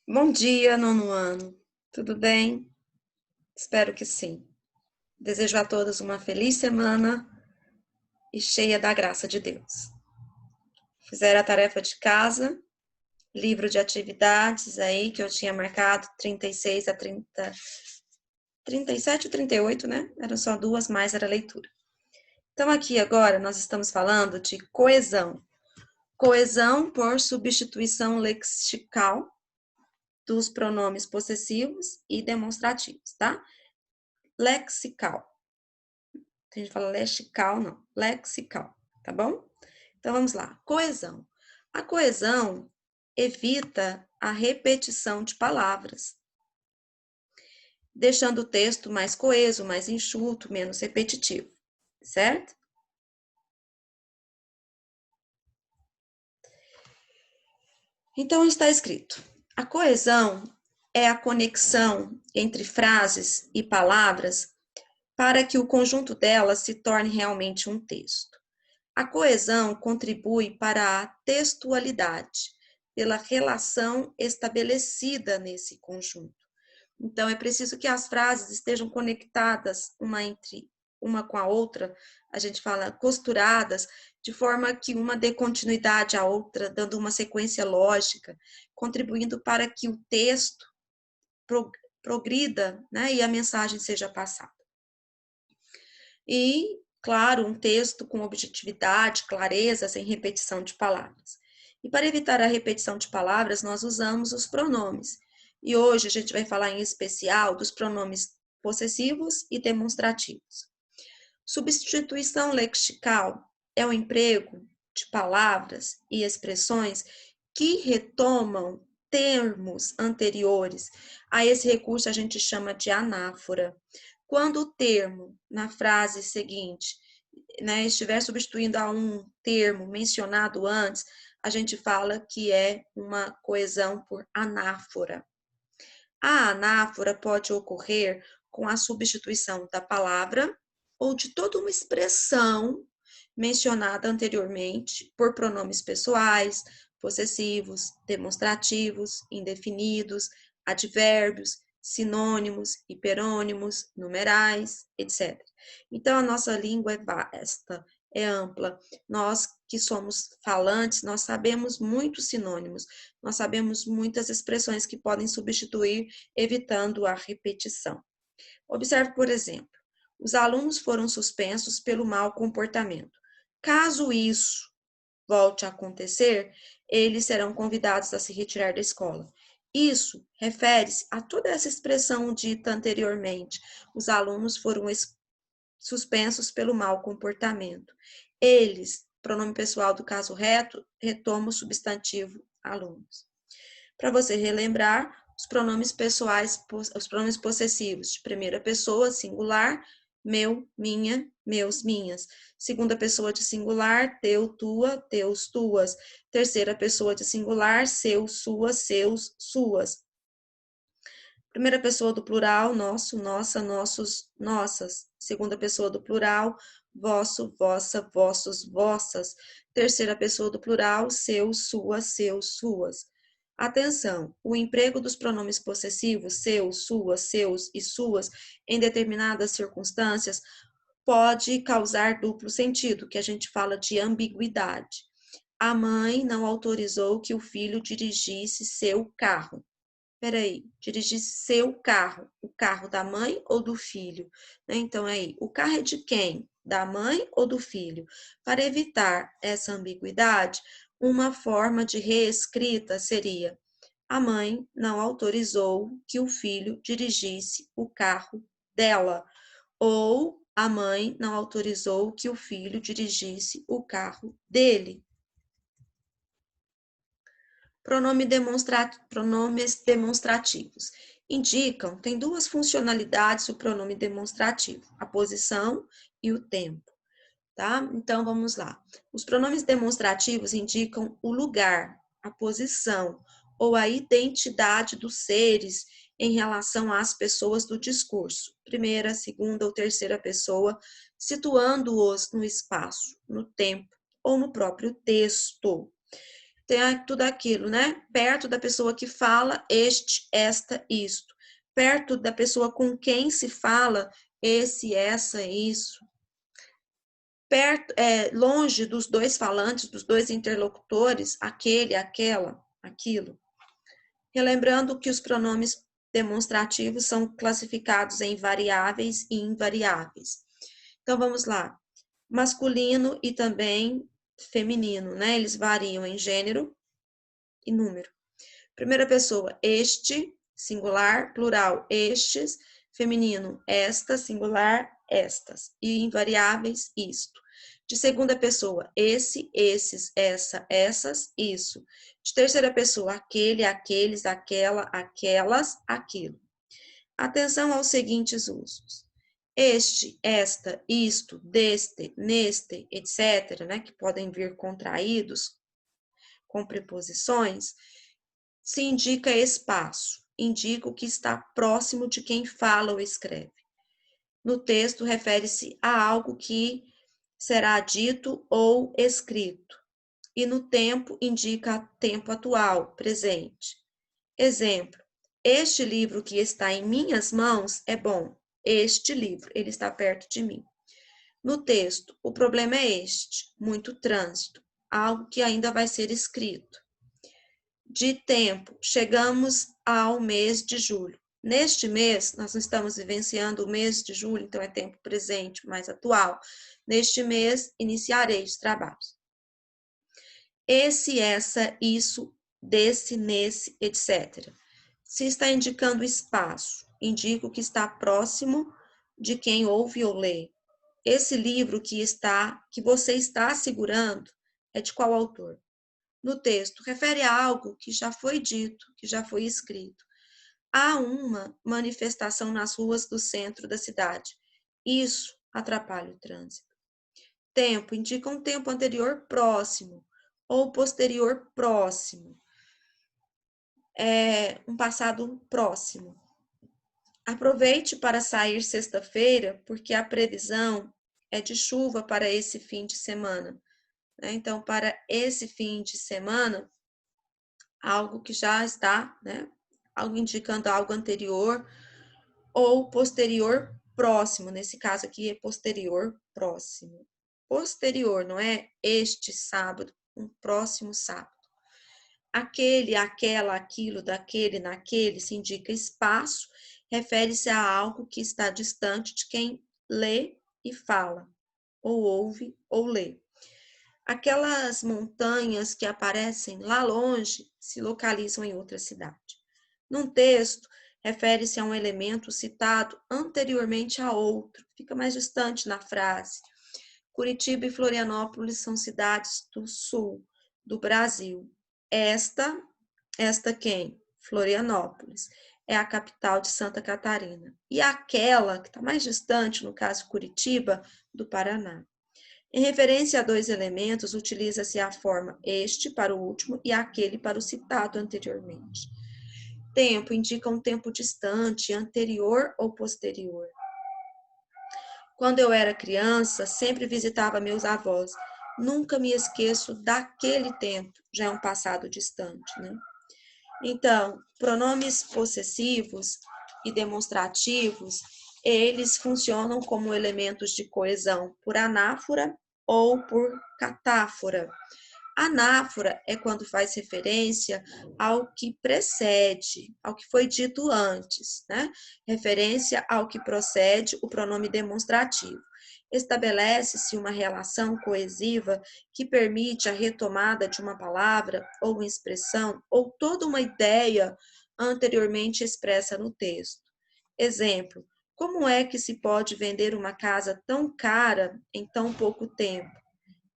Bom dia, nono ano. Tudo bem? Espero que sim. Desejo a todos uma feliz semana e cheia da graça de Deus. Fizeram a tarefa de casa, livro de atividades aí que eu tinha marcado, 36 a 30, 37 e 38, né? Eram só duas, mais era leitura. Então aqui agora nós estamos falando de coesão. Coesão por substituição lexical dos pronomes possessivos e demonstrativos, tá? Lexical. Tem gente que fala lexical, não. Lexical, tá bom? Então vamos lá. Coesão. A coesão evita a repetição de palavras, deixando o texto mais coeso, mais enxuto, menos repetitivo, certo? Então está escrito: a coesão é a conexão entre frases e palavras para que o conjunto delas se torne realmente um texto. A coesão contribui para a textualidade, pela relação estabelecida nesse conjunto. Então, é preciso que as frases estejam conectadas uma com a outra, a gente fala costuradas, de forma que uma dê continuidade à outra, dando uma sequência lógica, contribuindo para que o texto progrida, né, e a mensagem seja passada. E, claro, um texto com objetividade, clareza, sem repetição de palavras. E para evitar a repetição de palavras, nós usamos os pronomes. E hoje a gente vai falar em especial dos pronomes possessivos e demonstrativos. Substituição lexical é o emprego de palavras e expressões que retomam termos anteriores. A esse recurso a gente chama de anáfora. Quando o termo, na frase seguinte, né, estiver substituindo a um termo mencionado antes, a gente fala que é uma coesão por anáfora. A anáfora pode ocorrer com a substituição da palavra ou de toda uma expressão mencionada anteriormente por pronomes pessoais, possessivos, demonstrativos, indefinidos, advérbios, sinônimos, hiperônimos, numerais, etc. Então, a nossa língua é vasta, é ampla. Nós que somos falantes, nós sabemos muitos sinônimos, nós sabemos muitas expressões que podem substituir, evitando a repetição. Observe, por exemplo, os alunos foram suspensos pelo mau comportamento. Caso isso volte a acontecer, eles serão convidados a se retirar da escola. Isso refere-se a toda essa expressão dita anteriormente. Os alunos foram suspensos pelo mau comportamento. Eles, pronome pessoal do caso reto, retoma o substantivo alunos. Para você relembrar, os pronomes pessoais, os pronomes possessivos de primeira pessoa, singular, meu, minha, meus, minhas. Segunda pessoa de singular, teu, tua, teus, tuas. Terceira pessoa de singular, seu, sua, seus, suas. Primeira pessoa do plural, nosso, nossa, nossos, nossas. Segunda pessoa do plural, vosso, vossa, vossos, vossas. Terceira pessoa do plural, seu, sua, seus, suas. Atenção, o emprego dos pronomes possessivos, seu, sua, seus e suas, em determinadas circunstâncias, pode causar duplo sentido, que a gente fala de ambiguidade. A mãe não autorizou que o filho dirigisse seu carro. Peraí, dirigir seu carro, o carro da mãe ou do filho? Então, aí, o carro é de quem? Da mãe ou do filho? Para evitar essa ambiguidade, uma forma de reescrita seria: a mãe não autorizou que o filho dirigisse o carro dela, ou a mãe não autorizou que o filho dirigisse o carro dele. Pronomes demonstrativos. Indicam, tem duas funcionalidades o pronome demonstrativo, a posição e o tempo, tá? Então, vamos lá. Os pronomes demonstrativos indicam o lugar, a posição ou a identidade dos seres em relação às pessoas do discurso, primeira, segunda ou terceira pessoa, situando-os no espaço, no tempo ou no próprio texto. tem tudo aquilo, né? Perto da pessoa que fala, este, esta, isto. Perto da pessoa com quem se fala, esse, essa, isso. Perto, longe dos dois falantes, dos dois interlocutores, aquele, aquela, aquilo. Relembrando que os pronomes demonstrativos são classificados em variáveis e invariáveis. Então, vamos lá. Masculino e também feminino, né? Eles variam em gênero e número. Primeira pessoa, este, singular, plural, estes, feminino, esta, singular, estas. E invariáveis, isto. De segunda pessoa, esse, esses, essa, essas, isso. De terceira pessoa, aquele, aqueles, aquela, aquelas, aquilo. Atenção aos seguintes usos. Este, esta, isto, deste, neste, etc., né, que podem vir contraídos com preposições, se indica espaço, indica o que está próximo de quem fala ou escreve. No texto, refere-se a algo que será dito ou escrito. E no tempo, indica tempo atual, presente. Exemplo, este livro que está em minhas mãos é bom. Este livro, ele está perto de mim. No texto, o problema é este, muito trânsito, algo que ainda vai ser escrito. De tempo, chegamos ao mês de julho. Neste mês, nós estamos vivenciando o mês de julho, então é tempo presente, mais atual. Neste mês, iniciarei os trabalhos. Esse, essa, isso, desse, nesse, etc. Se está indicando espaço, indica o que está próximo de quem ouve ou lê. Esse livro que você está segurando é de qual autor? No texto, refere a algo que já foi dito, que já foi escrito. Há uma manifestação nas ruas do centro da cidade. Isso atrapalha o trânsito. Tempo indica um tempo anterior próximo ou posterior próximo. Um passado próximo. Aproveite para sair sexta-feira, porque a previsão é de chuva para esse fim de semana. Então, para esse fim de semana, algo que já está, né? Algo indicando algo anterior ou posterior próximo. Nesse caso aqui é posterior próximo. Posterior, não é este sábado, um próximo sábado. Aquele, aquela, aquilo, daquele, naquele, se indica espaço, refere-se a algo que está distante de quem lê e fala, ou ouve ou lê. Aquelas montanhas que aparecem lá longe se localizam em outra cidade. Num texto, refere-se a um elemento citado anteriormente a outro, fica mais distante na frase. Curitiba e Florianópolis são cidades do sul do Brasil. Esta quem? Florianópolis. É a capital de Santa Catarina. E aquela, que está mais distante, no caso Curitiba, do Paraná. Em referência a dois elementos, utiliza-se a forma este para o último e aquele para o citado anteriormente. Tempo indica um tempo distante, anterior ou posterior. Quando eu era criança, sempre visitava meus avós. Nunca me esqueço daquele tempo, já é um passado distante, né? Então, pronomes possessivos e demonstrativos, eles funcionam como elementos de coesão por anáfora ou por catáfora. Anáfora é quando faz referência ao que precede, ao que foi dito antes, né? Referência ao que procede o pronome demonstrativo. Estabelece-se uma relação coesiva que permite a retomada de uma palavra ou expressão ou toda uma ideia anteriormente expressa no texto. Exemplo: como é que se pode vender uma casa tão cara em tão pouco tempo?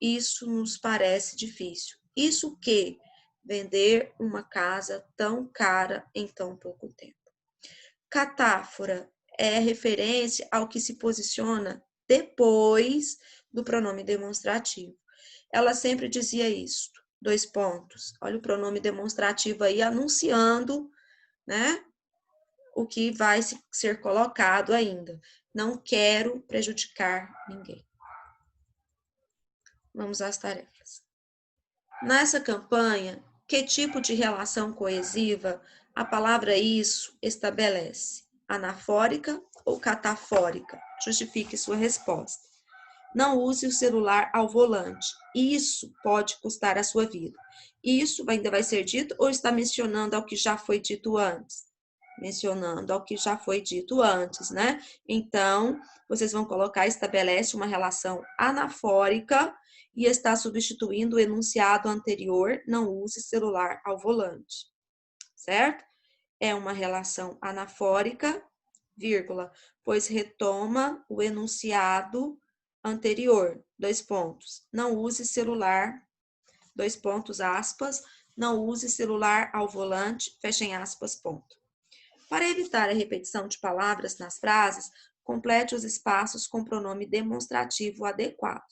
Isso nos parece difícil. Isso que? Vender uma casa tão cara em tão pouco tempo. Catáfora é referência ao que se posiciona depois do pronome demonstrativo. Ela sempre dizia isso, 2 pontos. Olha o pronome demonstrativo aí anunciando, né, o que vai ser colocado ainda. Não quero prejudicar ninguém. Vamos às tarefas. Nessa campanha, que tipo de relação coesiva a palavra isso estabelece? Anafórica ou catafórica? Justifique sua resposta. Não use o celular ao volante. Isso pode custar a sua vida. Isso ainda vai ser dito ou está mencionando ao que já foi dito antes? Mencionando ao que já foi dito antes, né? Então, vocês vão colocar estabelece uma relação anafórica e está substituindo o enunciado anterior, não use celular ao volante, certo? É uma relação anafórica, vírgula, pois retoma o enunciado anterior, dois pontos. Não use celular, dois pontos, aspas, não use celular ao volante, fechem aspas, ponto. Para evitar a repetição de palavras nas frases, complete os espaços com pronome demonstrativo adequado.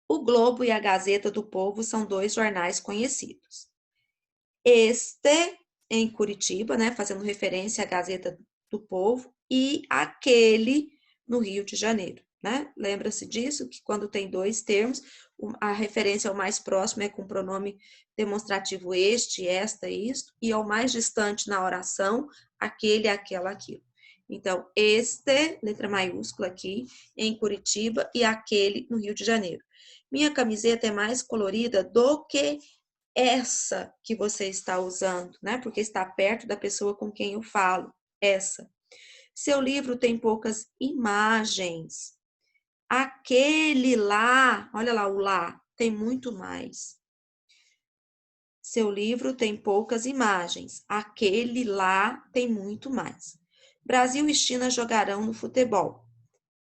O Globo e a Gazeta do Povo são dois jornais conhecidos. Este, em Curitiba, né, fazendo referência à Gazeta do Povo, e aquele no Rio de Janeiro, né? Lembra-se disso, que quando tem dois termos, a referência ao mais próximo é com o pronome demonstrativo este, esta, isto, e ao mais distante na oração, aquele, aquela, aquilo. Então, este, letra maiúscula aqui, em Curitiba, e aquele no Rio de Janeiro. Minha camiseta é mais colorida do que essa que você está usando, né? Porque está perto da pessoa com quem eu falo, essa. Seu livro tem poucas imagens. Aquele lá, olha lá o lá, tem muito mais. Seu livro tem poucas imagens. Aquele lá tem muito mais. Brasil e China jogarão no futebol.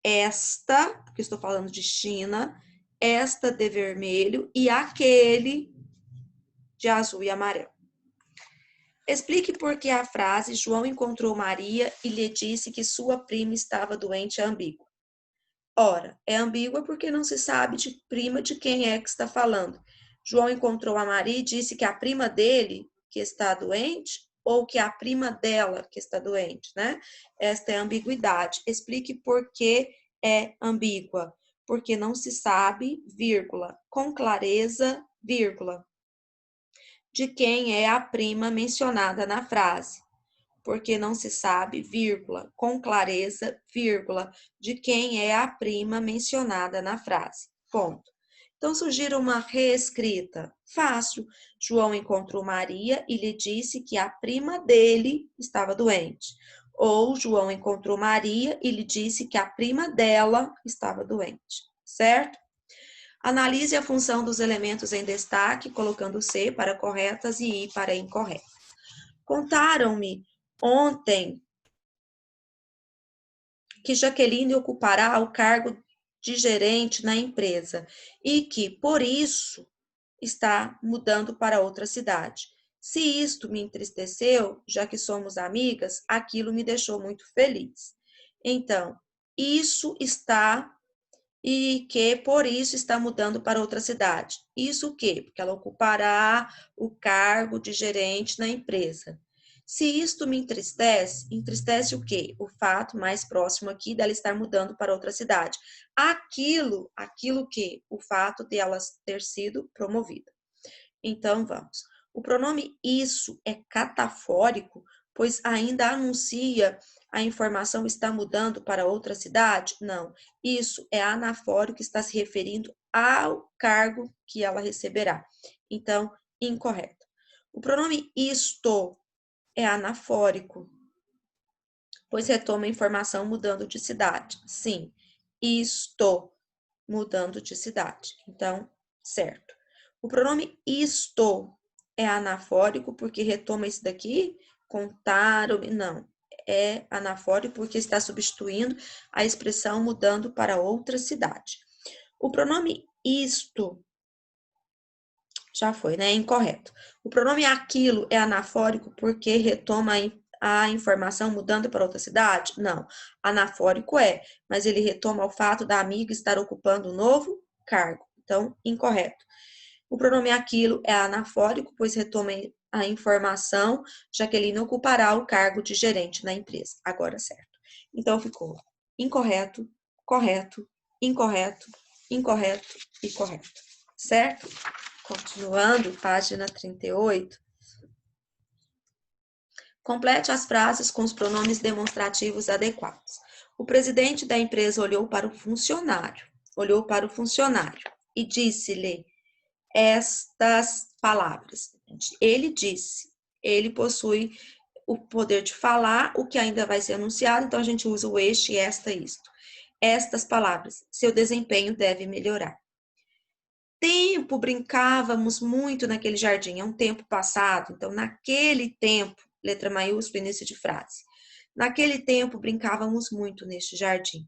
Esta, porque estou falando de China, esta de vermelho e aquele de azul e amarelo. Explique por que a frase João encontrou Maria e lhe disse que sua prima estava doente é ambígua. Ora, é ambígua porque não se sabe de prima de quem é que está falando. João encontrou a Maria e disse que a prima dele que está doente ou que a prima dela que está doente, né? Esta é a ambiguidade. Explique por que é ambígua. Porque não se sabe, vírgula, com clareza, vírgula, de quem é a prima mencionada na frase, porque não se sabe, vírgula, com clareza, vírgula, de quem é a prima mencionada na frase. Ponto. Então, sugira uma reescrita. Fácil. João encontrou Maria e lhe disse que a prima dele estava doente. Ou João encontrou Maria e lhe disse que a prima dela estava doente. Certo? Analise a função dos elementos em destaque, colocando C para corretas e I para incorretas. Contaram-me ontem que Jaqueline ocupará o cargo de gerente na empresa e que, por isso, está mudando para outra cidade. Se isto me entristeceu, já que somos amigas, aquilo me deixou muito feliz. Então, isso está e que por isso está mudando para outra cidade. Isso o quê? Porque ela ocupará o cargo de gerente na empresa. Se isto me entristece, entristece o quê? O fato mais próximo aqui dela estar mudando para outra cidade. Aquilo que? O fato de ela ter sido promovida. Então, vamos. O pronome isso é catafórico, pois ainda anuncia a informação está mudando para outra cidade? Não. Isso é anafórico, está se referindo ao cargo que ela receberá. Então, incorreto. O pronome isto é anafórico, pois retoma a informação mudando de cidade. Sim, isto mudando de cidade. Então, certo. O pronome isto é anafórico porque retoma isso daqui, contaram, não. É anafórico porque está substituindo a expressão mudando para outra cidade. O pronome isto já foi, né? Incorreto. O pronome aquilo é anafórico porque retoma a informação mudando para outra cidade? Não. Anafórico é, mas ele retoma o fato da amiga estar ocupando um novo cargo. Então, incorreto. O pronome aquilo é anafórico, pois retoma a informação, já que ele não ocupará o cargo de gerente na empresa. Agora, certo. Então, ficou incorreto, correto, incorreto, incorreto e correto. Certo? Continuando, página 38. Complete as frases com os pronomes demonstrativos adequados. O presidente da empresa olhou para o funcionário e disse-lhe estas palavras. Ele disse, ele possui o poder de falar, o que ainda vai ser anunciado, então a gente usa o este, esta, isto. Estas palavras, seu desempenho deve melhorar. Tempo, brincávamos muito naquele jardim, é um tempo passado, então naquele tempo, letra maiúscula, início de frase. Naquele tempo, brincávamos muito neste jardim.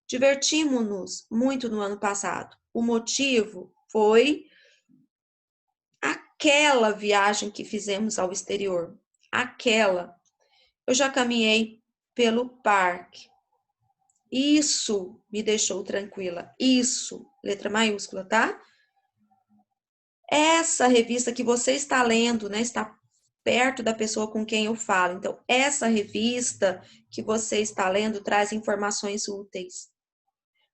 Divertimos-nos muito no ano passado. O motivo foi aquela viagem que fizemos ao exterior. Aquela. Eu já caminhei pelo parque. Isso me deixou tranquila. Isso, letra maiúscula, tá? Essa revista que você está lendo, né, está perto da pessoa com quem eu falo. Então, essa revista que você está lendo traz informações úteis.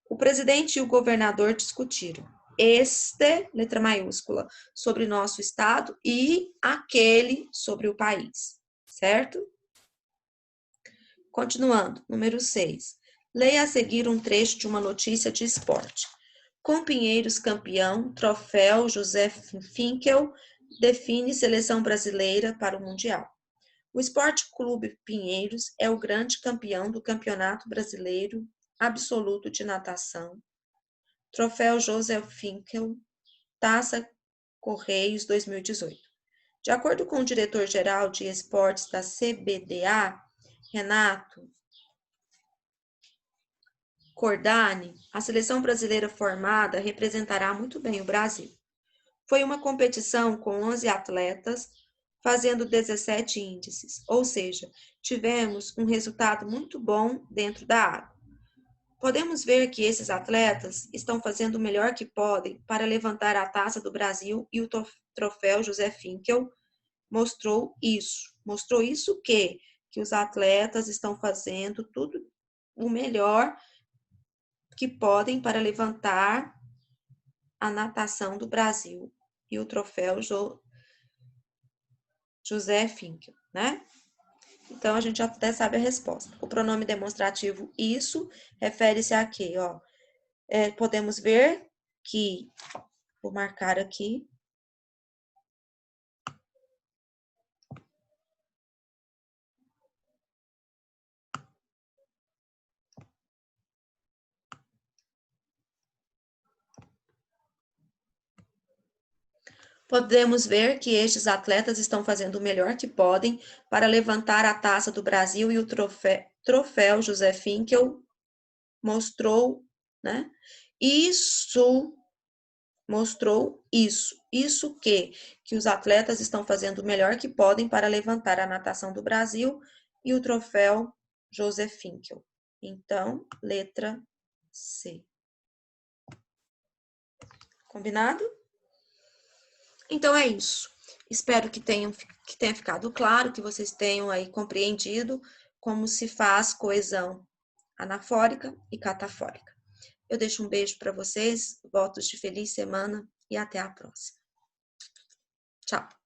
O presidente e o governador discutiram. Este, letra maiúscula, sobre nosso estado e aquele sobre o país, certo? Continuando, número 6. Leia a seguir um trecho de uma notícia de esporte. Com Pinheiros campeão, troféu José Finkel define seleção brasileira para o Mundial. O Esporte Clube Pinheiros é o grande campeão do Campeonato Brasileiro Absoluto de Natação. Troféu José Finkel, Taça Correios 2018. De acordo com o diretor-geral de esportes da CBDA, Renato Cordani, a seleção brasileira formada representará muito bem o Brasil. Foi uma competição com 11 atletas, fazendo 17 índices, ou seja, tivemos um resultado muito bom dentro da água. Podemos ver que esses atletas estão fazendo o melhor que podem para levantar a taça do Brasil e o troféu José Finkel mostrou isso. Mostrou isso que os atletas estão fazendo tudo o melhor que podem para levantar a natação do Brasil e o troféu José Finkel, né? Então, a gente já até sabe a resposta. O pronome demonstrativo isso refere-se a quê? Ó, podemos ver que, vou marcar aqui, podemos ver que estes atletas estão fazendo o melhor que podem para levantar a taça do Brasil e o troféu José Finkel mostrou, né? Isso mostrou isso. Isso que os atletas estão fazendo o melhor que podem para levantar a natação do Brasil e o troféu José Finkel. Então, letra C. Combinado? Então é isso. Espero que tenha ficado claro, que vocês tenham aí compreendido como se faz coesão anafórica e catafórica. Eu deixo um beijo para vocês, votos de feliz semana e até a próxima. Tchau!